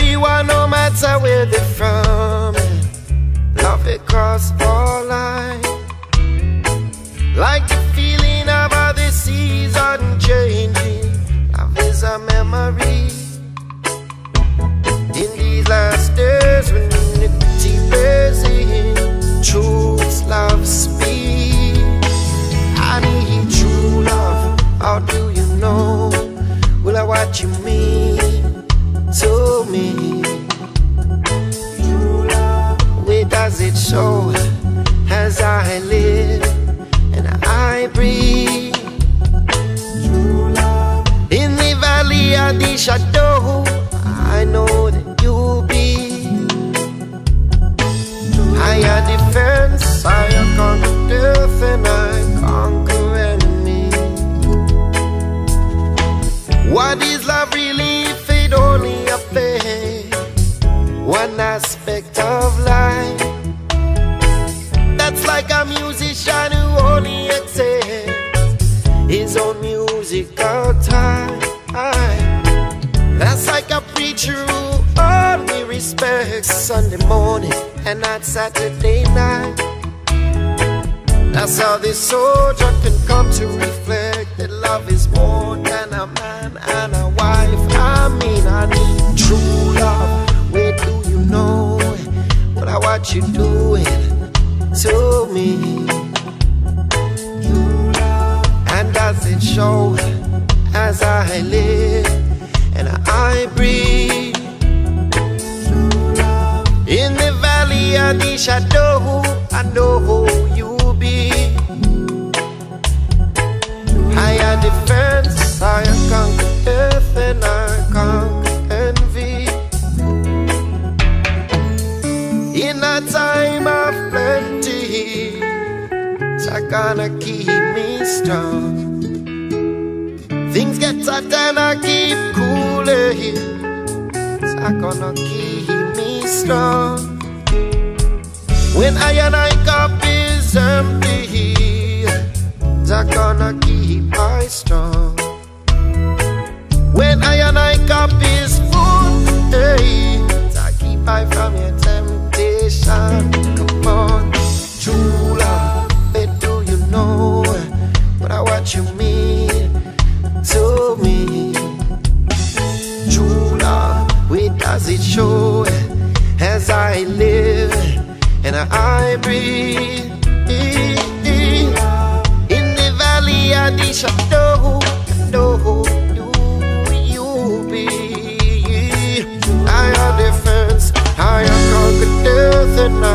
everyone, no matter where they're from. Love across all lines, like the feeling of how the seas are changing. Love is a memory. In these last days when unity plays in, truth's love speaks. I need true love. How do you know? Will I what you mean to me? True love. Where does it show? As I live and I breathe. True love. In the valley of the shadow, I know that you'll be. Higher defense, higher conquer death, and I conquer enemy. What is love really if it only affects one aspect of life? That's like a musician who only accepts his own musical time. That's like a preacher who only respects Sunday morning and not Saturday night. That's how this soldier can come to reflect that love is more than a man and a wife. I mean, I need true love. Where do you know what you doing to me? And does it show as I live and I breathe? In the valley of the shadow, I know who you be. Higher defense, higher conquer death, and I conquer envy. In a time of plenty, it's gonna keep me strong. Things get hot and I keep cooling, it's gonna keep me strong. When I cup is empty, it's gonna keep I strong. When I cup is full, hey, it's keep I from your temptation. Come on, true love, where do you know what you mean to me? True love, where does it show as I live and I breathe? In the valley of the shadow, I know who you be. Higher defense, higher conquer death, and I